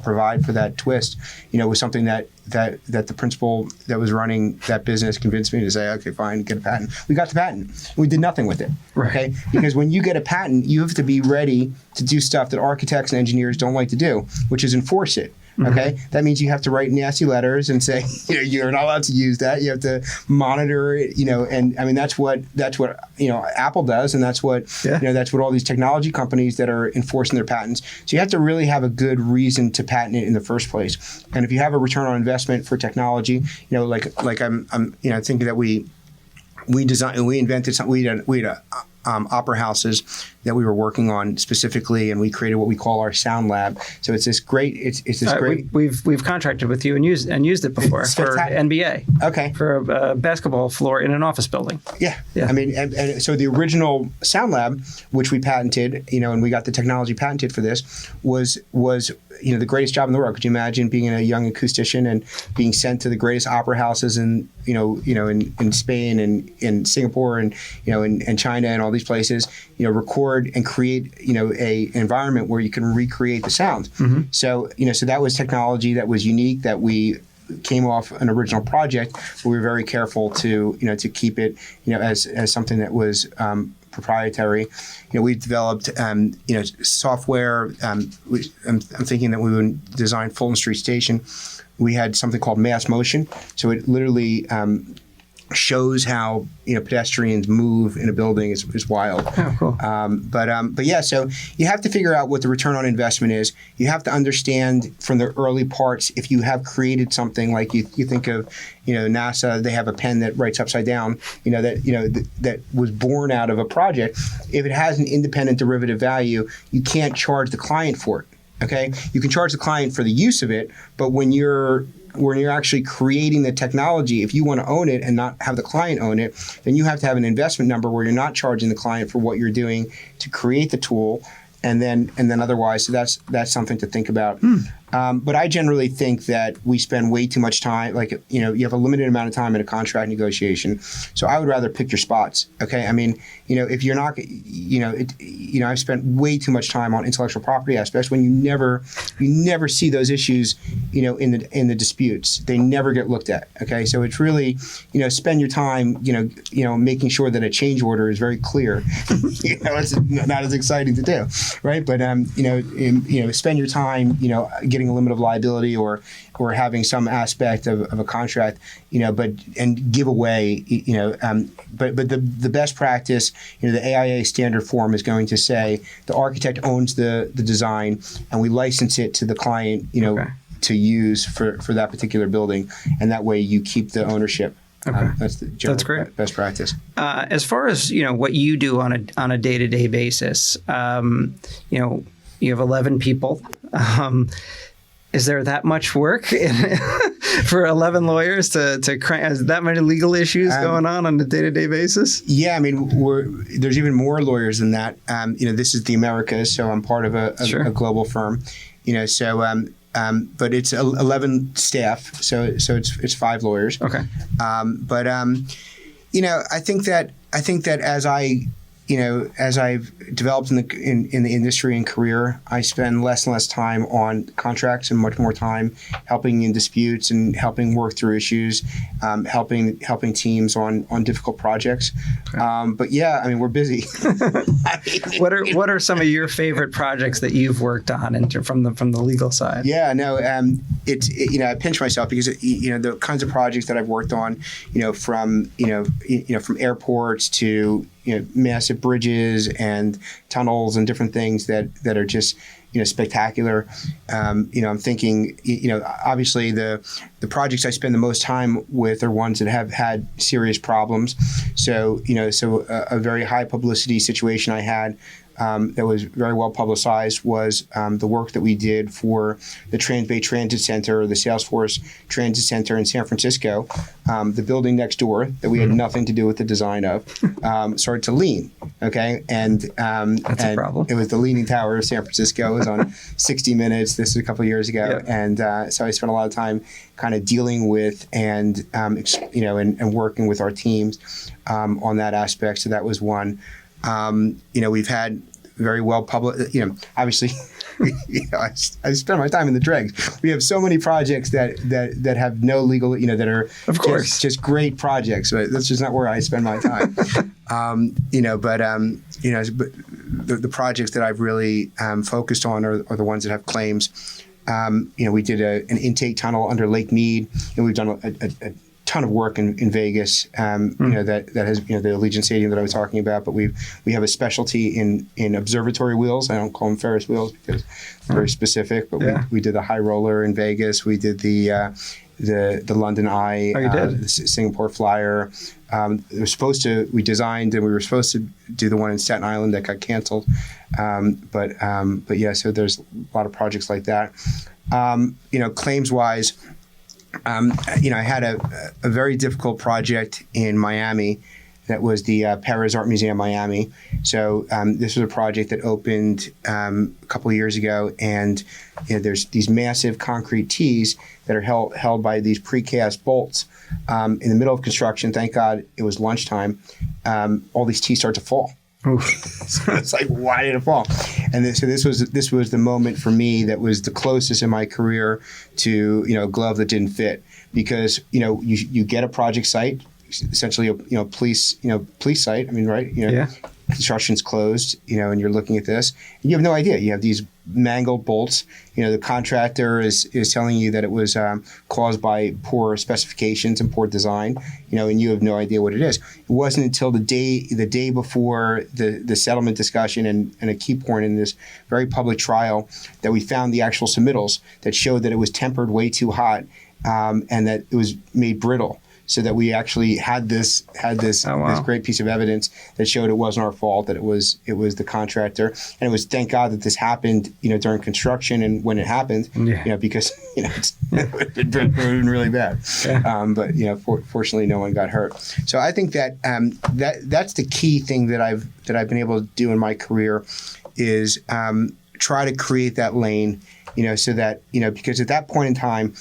Speaker 2: provide for that twist, was something that the principal that was running that business convinced me to say, okay, fine, get a patent. We got the patent. We did nothing with it.
Speaker 1: Right.
Speaker 2: Okay. Because when you get a patent, you have to be ready to do stuff that architects and engineers don't like to do, which is enforce it. Okay, that means you have to write nasty letters and say, you're not allowed to use that. You have to monitor it, and I mean that's what Apple does, and that's what that's what all these technology companies that are enforcing their patents. So you have to really have a good reason to patent it in the first place. And if you have a return on investment for technology, like I'm thinking that we designed and we invented something. We had opera houses that we were working on specifically, and we created what we call our sound lab. So it's this great.
Speaker 1: We've contracted with you and used it before for NBA.
Speaker 2: Okay.
Speaker 1: For a basketball floor in an office building.
Speaker 2: Yeah. I mean, and so the original sound lab, which we patented, and we got the technology patented for this, was the greatest job in the world. Could you imagine being a young acoustician and being sent to the greatest opera houses in Spain and in Singapore and in China and all these places, record and create a environment where you can recreate the sound. Mm-hmm. So so that was technology that was unique, that we came off an original project, but we were very careful to keep it as something that was proprietary. We've developed software. I'm thinking that we would design Fulton Street Station. We had something called mass motion, so it literally shows how pedestrians move in a building. Is wild.
Speaker 1: Oh, cool.
Speaker 2: But yeah, so you have to figure out what the return on investment is. You have to understand from the early parts, if you have created something like you think of NASA, they have a pen that writes upside down, that was born out of a project. If it has an independent derivative value, you can't charge the client for it. Okay, you can charge the client for the use of it, but when you're actually creating the technology, if you want to own it and not have the client own it, then you have to have an investment number where you're not charging the client for what you're doing to create the tool, and then otherwise. So that's something to think about. But I generally think that we spend way too much time. Like you have a limited amount of time in a contract negotiation, so I would rather pick your spots. Okay, I mean if you're not, I've spent way too much time on intellectual property aspects when you never see those issues, in the disputes. They never get looked at. Okay, so it's really spend your time making sure that a change order is very clear. It's not as exciting to do, right? But spend your time getting a limit of liability or having some aspect of a contract, and give away, but the best practice, the AIA standard form is going to say the architect owns the design and we license it to the client, to use for that particular building, and that way you keep the ownership.
Speaker 1: Okay.
Speaker 2: That's great. Best practice.
Speaker 1: As far as what you do on a day-to-day basis, you have 11 people. Is there that much work for 11 lawyers to crank? Is that many legal issues going on a day-to-day basis? Yeah, I mean,
Speaker 2: there's even more lawyers than that. This is the Americas, so I'm part of a global firm. But it's 11 staff, so it's 5 lawyers.
Speaker 1: Okay.
Speaker 2: I think that as I as I've developed in the industry and career, I spend less and less time on contracts and much more time helping in disputes and helping work through issues, helping teams on difficult projects.
Speaker 1: Okay.
Speaker 2: But yeah, we're busy.
Speaker 1: What are some of your favorite projects that you've worked on from the legal side?
Speaker 2: Yeah, no, I pinch myself because the kinds of projects that I've worked on, from airports to massive bridges and tunnels and different things that are just spectacular. I'm thinking, obviously the projects I spend the most time with are ones that have had serious problems. So a very high publicity situation I had that was very well publicized was the work that we did for the Transbay Transit Center, or the Salesforce Transit Center in San Francisco. The building next door that we had nothing to do with the design of started to lean. Okay, and
Speaker 1: that's a problem.
Speaker 2: It was the Leaning Tower of San Francisco. It was on 60 Minutes. This was a couple of years ago,
Speaker 1: yeah.
Speaker 2: And so I spent a lot of time kind of dealing with and working with our teams on that aspect. So that was one. We've had very well public, obviously, I spend my time in the dregs. We have so many projects that have no legal, that are
Speaker 1: of course
Speaker 2: just great projects, but that's just not where I spend my time. But the projects that I've really focused on are the ones that have claims. We did an intake tunnel under Lake Mead, and we've done a ton of work in Vegas, that has the Allegiant Stadium that I was talking about. But we have a specialty in observatory wheels. I don't call them Ferris wheels because they're very specific. But we did the high roller in Vegas. We did the London Eye, the Singapore Flyer. We designed and we were supposed to do the one in Staten Island that got canceled. But yeah, so there's a lot of projects like that. Claims wise. I had a very difficult project in Miami. That was the Perez Art Museum, Miami. So this was a project that opened a couple of years ago, and there's these massive concrete tees that are held by these precast bolts in the middle of construction. Thank God it was lunchtime. All these tees start to fall. So it's like, why did it fall? And so this was the moment for me that was the closest in my career to a glove that didn't fit, because you get a project site, essentially a police site. Right?
Speaker 1: Yeah.
Speaker 2: Construction's closed, and you're looking at this, and you have no idea. You have these mangled bolts. The contractor is telling you that it was caused by poor specifications and poor design, and you have no idea what it is. It wasn't until the day before the settlement discussion and a key point in this very public trial that we found the actual submittals that showed that it was tempered way too hot, and that it was made brittle. So that we actually had this this great piece of evidence that showed it wasn't our fault, that it was the contractor, and it was, thank God that this happened during construction and when it happened, because it's been really bad, but fortunately no one got hurt. So I think that that's the key thing that I've been able to do in my career is try to create that lane, so that because at that point in time,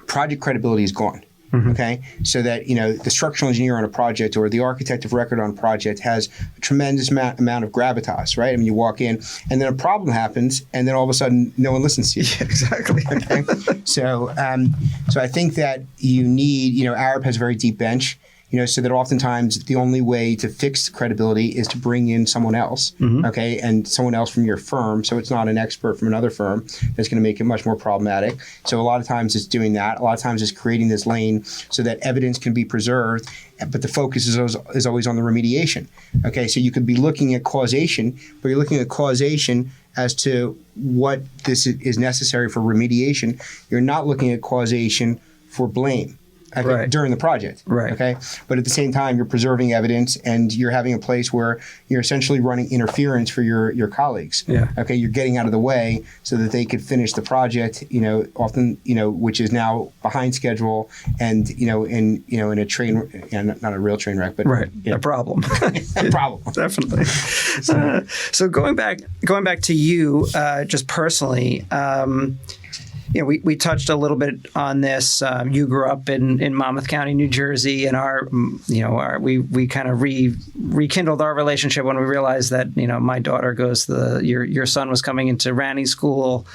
Speaker 2: project credibility is gone. Okay, so that the structural engineer on a project or the architect of record on a project has a tremendous amount of gravitas, right? You walk in, and then a problem happens, and then all of a sudden, no one listens to you.
Speaker 1: Yeah, exactly.
Speaker 2: Okay, so I think that you need, Arup has a very deep bench. So that oftentimes the only way to fix credibility is to bring in someone else, okay, and someone else from your firm. So it's not an expert from another firm that's going to make it much more problematic. So a lot of times it's doing that. A lot of times it's creating this lane so that evidence can be preserved, but the focus is always on the remediation. Okay, so you could be looking at causation, but you're looking at causation as to what this is necessary for remediation. You're not looking at causation for blame. During the project, okay? But at the same time, you're preserving evidence, and you're having a place where you're essentially running interference for your colleagues. Yeah. Okay, you're getting out of the way so that they could finish the project. Often, which is now behind schedule, and in a train, not a real train wreck, but
Speaker 1: a problem.
Speaker 2: A problem,
Speaker 1: definitely. So going back to you, just personally. we touched a little bit on this. You grew up in Monmouth County, New Jersey, and we kind of rekindled our relationship when we realized that my daughter goes to your son was coming into Ranney School,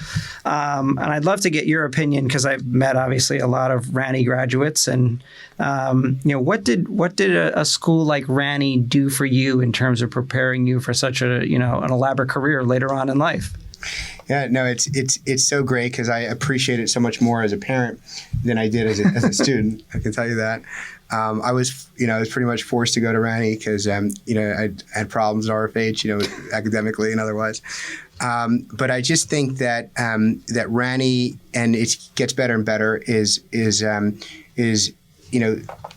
Speaker 1: and I'd love to get your opinion because I've met obviously a lot of Ranney graduates, and what did a school like Ranney do for you in terms of preparing you for such an elaborate career later on in life?
Speaker 2: Yeah, no, it's so great because I appreciate it so much more as a parent than I did as a student. I can tell you that. I was pretty much forced to go to Ranney because I had problems at RFH, academically and otherwise. But I just think that that Ranney, and it gets better and better, is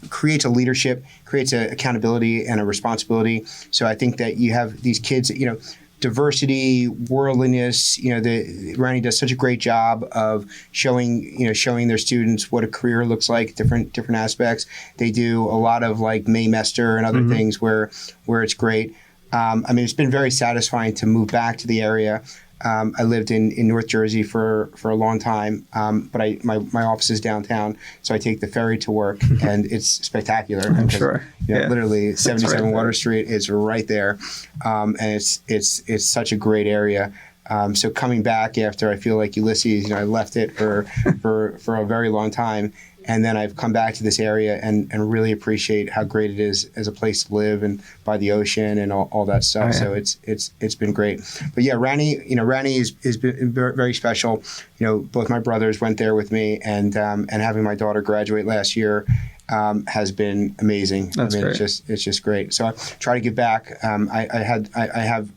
Speaker 2: creates a leadership, creates an accountability and a responsibility. So I think that you have these kids, diversity, worldliness. Ranney does such a great job of showing their students what a career looks like, different aspects. They do a lot of like Maymester and other things where it's great. It's been very satisfying to move back to the area. I lived in North Jersey for a long time, but my office is downtown, so I take the ferry to work, and it's spectacular.
Speaker 1: I'm sure.
Speaker 2: Literally 77
Speaker 1: right
Speaker 2: Water Street is right there, and it's such a great area. So coming back after, I feel like Ulysses, I left it for a very long time. And then I've come back to this area and really appreciate how great it is as a place to live and by the ocean and all that stuff. Oh, yeah. So it's been great. But yeah, Ranney has been very, very special. Both my brothers went there with me, and having my daughter graduate last year has been amazing.
Speaker 1: That's great.
Speaker 2: It's just great. So I try to give back. I have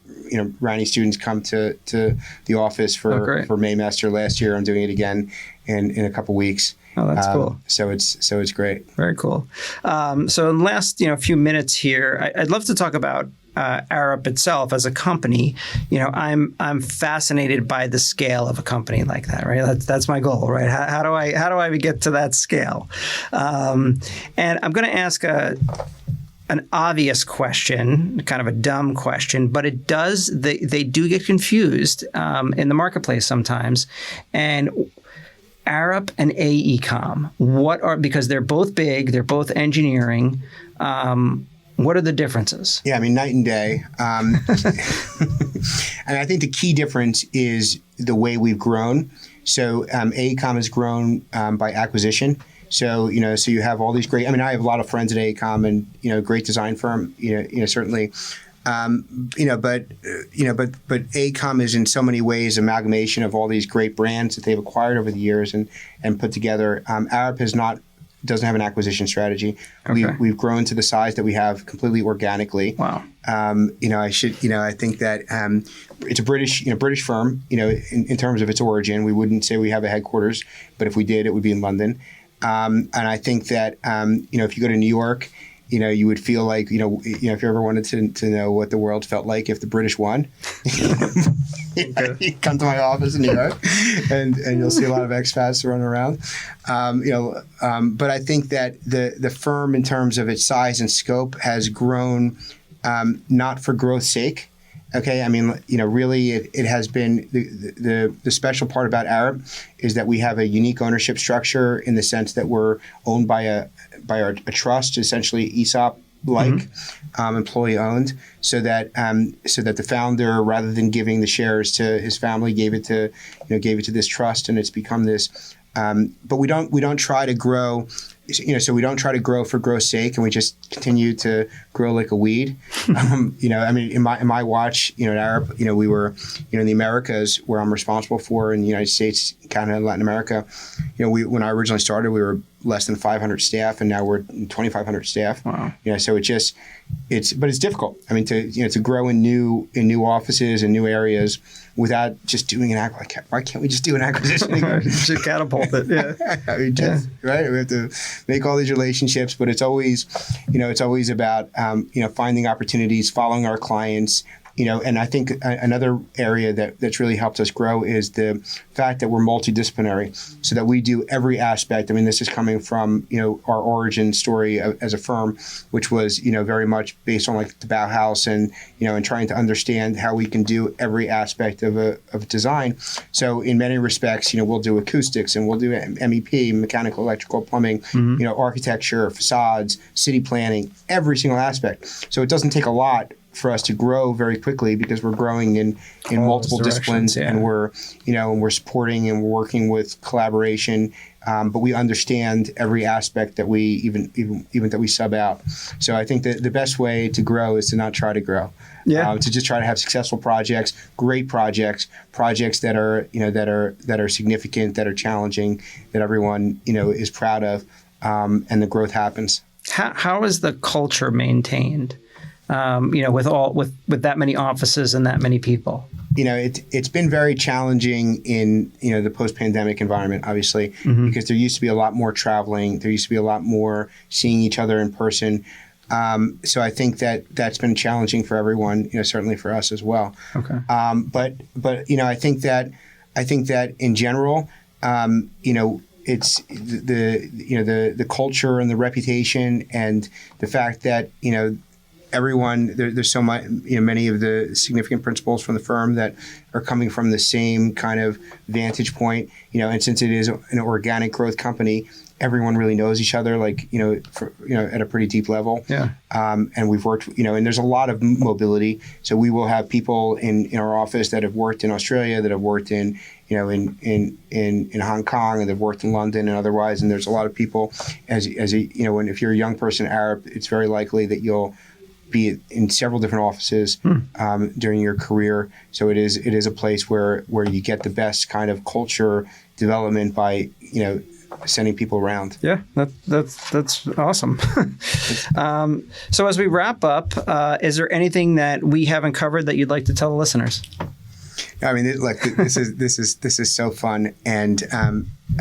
Speaker 2: Ranney students come to the office for Maymester last year. I'm doing it again in a couple weeks.
Speaker 1: Oh, that's cool.
Speaker 2: So it's great.
Speaker 1: Very cool. So in the last few minutes here, I'd love to talk about Arup itself as a company. I'm fascinated by the scale of a company like that. Right, that's my goal. Right, how do I get to that scale? And I'm going to ask an obvious question, kind of a dumb question, but they do get confused in the marketplace sometimes, and Arup and AECOM, because they're both big, they're both engineering. What are the differences? Yeah,
Speaker 2: night and day. And I think the key difference is the way we've grown. So AECOM has grown by acquisition. So you have all these great. I have a lot of friends at AECOM, and great design firm. Certainly. But AECOM is in so many ways amalgamation of all these great brands that they've acquired over the years and put together. Arup doesn't have an acquisition strategy. Okay. We've grown to the size that we have completely organically.
Speaker 1: Wow.
Speaker 2: I think that it's a British firm. In terms of its origin, we wouldn't say we have a headquarters, but if we did, it would be in London. And I think that if you go to New York, you would feel like, if you ever wanted to know what the world felt like if the British won, you come to my office in New York and you'll see a lot of expats running around. But I think that the firm, in terms of its size and scope, has grown not for growth's sake. Okay, really, it has been the special part about Arup is that we have a unique ownership structure in the sense that we're owned by a trust, essentially ESOP-like, employee owned, so that the founder, rather than giving the shares to his family, gave it to this trust, and it's become this. But we don't try to grow. So we don't try to grow for growth's sake, and we just continue to grow like a weed. In my watch, at Arup, we were, in the Americas, where I'm responsible for, in the United States, Canada, and Latin America. When I originally started, we were less than 500 staff, and now we're 2,500 staff.
Speaker 1: Wow.
Speaker 2: So it's difficult. To grow in new offices and new areas without just doing why can't we just do an acquisition?
Speaker 1: Just catapult it. Yeah.
Speaker 2: Right. We have to make all these relationships, but it's always about finding opportunities, following our clients, And I think another area that's really helped us grow is the fact that we're multidisciplinary, so that we do every aspect. I mean, this is coming from, our origin story as a firm, which was, very much based on like the Bauhaus and, and trying to understand how we can do every aspect of a design. So in many respects, we'll do acoustics and we'll do MEP, mechanical, electrical, plumbing, architecture, facades, city planning, every single aspect. So it doesn't take a lot for us to grow very quickly, because we're growing in multiple disciplines, and we're supporting and we're working with collaboration. But we understand every aspect that we even that we sub out. So I think that the best way to grow is to not try to grow. To just try to have successful projects, great projects that are that are significant, that are challenging, that everyone is proud of, and the growth happens.
Speaker 1: How is the culture maintained? With that many offices and that many people?
Speaker 2: It's been very challenging in, the post-pandemic environment, obviously, because there used to be a lot more traveling. There used to be a lot more seeing each other in person. So I think that's been challenging for everyone, certainly for us as well.
Speaker 1: Okay.
Speaker 2: But I think that in general, it's the culture and the reputation and the fact that, everyone, there's so much, many of the significant principals from the firm that are coming from the same kind of vantage point, and since it is an organic growth company, everyone really knows each other, at a pretty deep level.
Speaker 1: Yeah.
Speaker 2: And we've worked, and there's a lot of mobility. So we will have people in our office that have worked in Australia, that have worked in Hong Kong, and they've worked in London and otherwise. And there's a lot of people, if you're a young person, Arup, it's very likely that you'll be in several different offices during your career. So it is a place where you get the best kind of culture development by sending people around.
Speaker 1: Yeah, that's awesome. So as we wrap up, is there anything that we haven't covered that you'd like to tell the listeners?
Speaker 2: I mean, this is so fun, and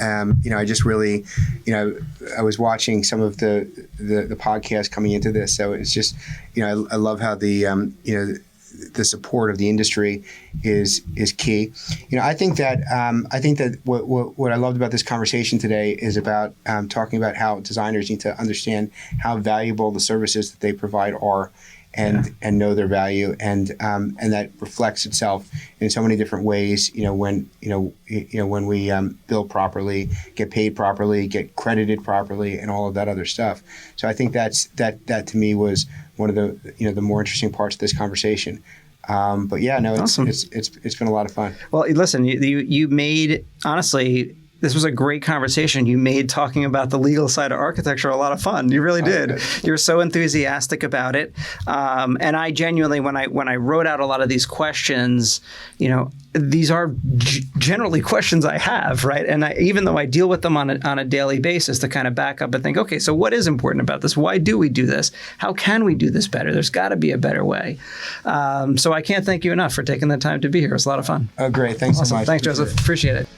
Speaker 2: I just really, I was watching some of the podcast coming into this, so it's just, I love how the support of the industry is key. I think that what I loved about this conversation today is about talking about how designers need to understand how valuable the services that they provide are, and know their value, and that reflects itself in so many different ways. When we bill properly, get paid properly, get credited properly, and all of that other stuff. So I think that to me was one of the more interesting parts of this conversation. But yeah, no,
Speaker 1: awesome.
Speaker 2: It's been a lot of fun.
Speaker 1: Well, listen, you made, honestly, this was a great conversation. You made talking about the legal side of architecture a lot of fun. You really did.
Speaker 2: Good.
Speaker 1: You were so enthusiastic about it. And I genuinely, when I wrote out a lot of these questions, these are generally questions I have, right? And even though I deal with them on a daily basis, to kind of back up and think, okay, so what is important about this? Why do we do this? How can we do this better? There's got to be a better way. So I can't thank you enough for taking the time to be here. It was a lot of fun.
Speaker 2: Oh, great. Thanks
Speaker 1: awesome.
Speaker 2: so much.
Speaker 1: Thanks, Joseph. Appreciate it.